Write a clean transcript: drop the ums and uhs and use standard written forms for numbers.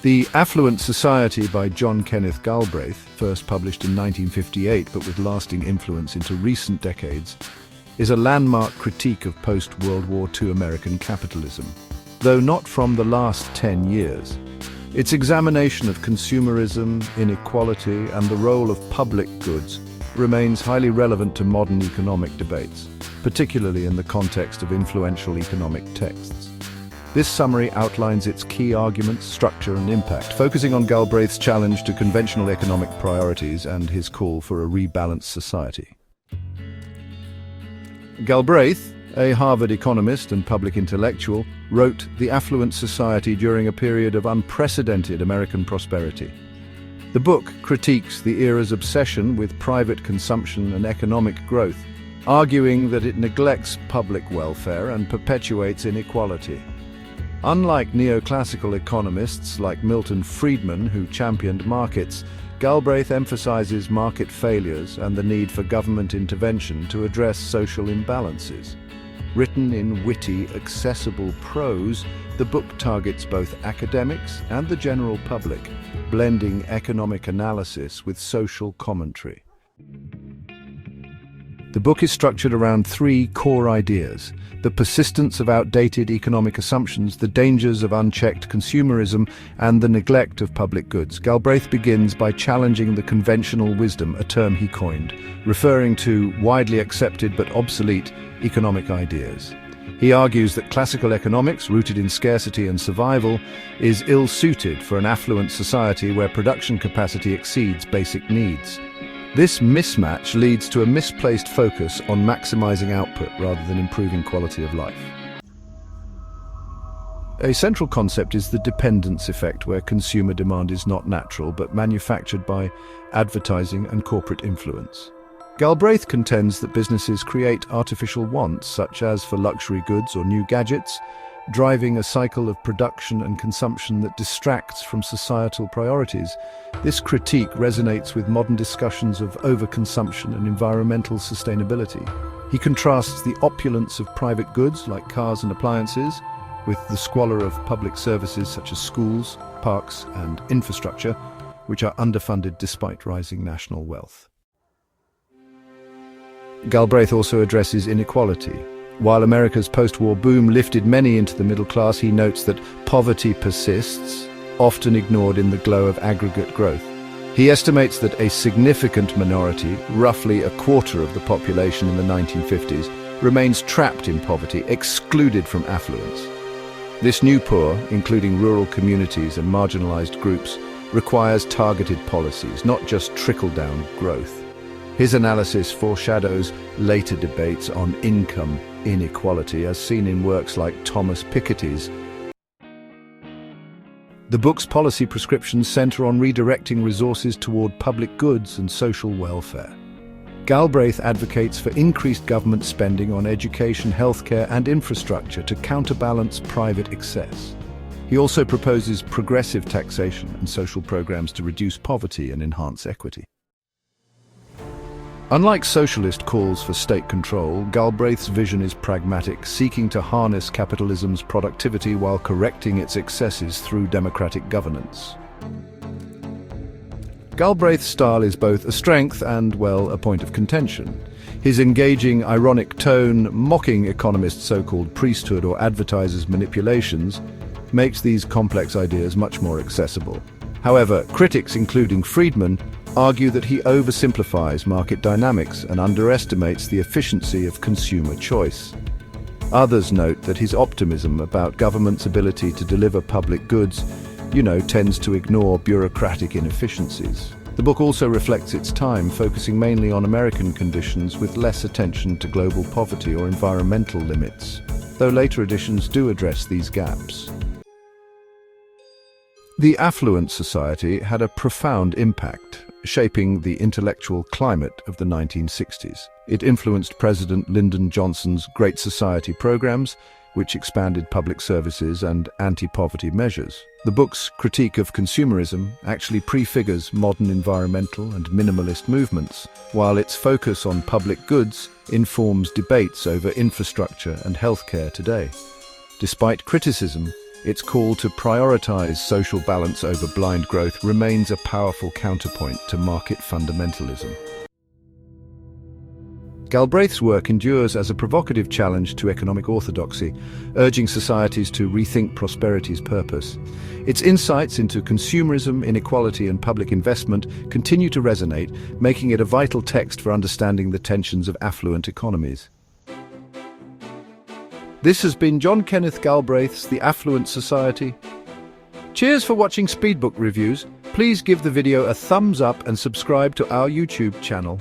The Affluent Society by John Kenneth Galbraith, first published in 1958 but with lasting influence into recent decades, is a landmark critique of post-World War II American capitalism, though not from the last 10 years. Its examination of consumerism, inequality, and the role of public goods remains highly relevant to modern economic debates, particularly in the context of influential economic texts. This summary outlines its key arguments, structure, and impact, focusing on Galbraith's challenge to conventional economic priorities and his call for a rebalanced society. Galbraith, a Harvard economist and public intellectual, wrote The Affluent Society during a period of unprecedented American prosperity. The book critiques the era's obsession with private consumption and economic growth, arguing that it neglects public welfare and perpetuates inequality. Unlike neoclassical economists like Milton Friedman, who championed markets, Galbraith emphasizes market failures and the need for government intervention to address social imbalances. Written in witty, accessible prose, the book targets both academics and the general public, blending economic analysis with social commentary. The book is structured around three core ideas: the persistence of outdated economic assumptions, the dangers of unchecked consumerism, and the neglect of public goods. Galbraith begins by challenging the conventional wisdom, a term he coined, referring to widely accepted but obsolete economic ideas. He argues that classical economics, rooted in scarcity and survival, is ill-suited for an affluent society where production capacity exceeds basic needs. This mismatch leads to a misplaced focus on maximizing output rather than improving quality of life. A central concept is the dependence effect, where consumer demand is not natural but manufactured by advertising and corporate influence. Galbraith contends that businesses create artificial wants, such as for luxury goods or new gadgets, driving a cycle of production and consumption that distracts from societal priorities. This critique resonates with modern discussions of overconsumption and environmental sustainability. He contrasts the opulence of private goods like cars and appliances with the squalor of public services such as schools, parks, and infrastructure, which are underfunded despite rising national wealth. Galbraith also addresses inequality. While America's post-war boom lifted many into the middle class, he notes that poverty persists, often ignored in the glow of aggregate growth. He estimates that a significant minority, roughly a quarter of the population in the 1950s, remains trapped in poverty, excluded from affluence. This new poor, including rural communities and marginalized groups, requires targeted policies, not just trickle-down growth. His analysis foreshadows later debates on income inequality, as seen in works like Thomas Piketty's. The book's policy prescriptions center on redirecting resources toward public goods and social welfare. Galbraith advocates for increased government spending on education, healthcare, and infrastructure to counterbalance private excess. He also proposes progressive taxation and social programs to reduce poverty and enhance equity. Unlike socialist calls for state control, Galbraith's vision is pragmatic, seeking to harness capitalism's productivity while correcting its excesses through democratic governance. Galbraith's style is both a strength and, well, a point of contention. His engaging, ironic tone, mocking economists' so-called priesthood or advertisers' manipulations, makes these complex ideas much more accessible. However, critics, including Friedman, argue that he oversimplifies market dynamics and underestimates the efficiency of consumer choice. Others note that his optimism about government's ability to deliver public goods, tends to ignore bureaucratic inefficiencies. The book also reflects its time, focusing mainly on American conditions with less attention to global poverty or environmental limits, though later editions do address these gaps. The Affluent Society had a profound impact, shaping the intellectual climate of the 1960s. It influenced President Lyndon Johnson's Great Society programs, which expanded public services and anti-poverty measures. The book's critique of consumerism actually prefigures modern environmental and minimalist movements, while its focus on public goods informs debates over infrastructure and healthcare today. Despite criticism, its call to prioritize social balance over blind growth remains a powerful counterpoint to market fundamentalism. Galbraith's work endures as a provocative challenge to economic orthodoxy, urging societies to rethink prosperity's purpose. Its insights into consumerism, inequality, and public investment continue to resonate, making it a vital text for understanding the tensions of affluent economies. This has been John Kenneth Galbraith's The Affluent Society. Cheers for watching Speedbook Reviews. Please give the video a thumbs up and subscribe to our YouTube channel.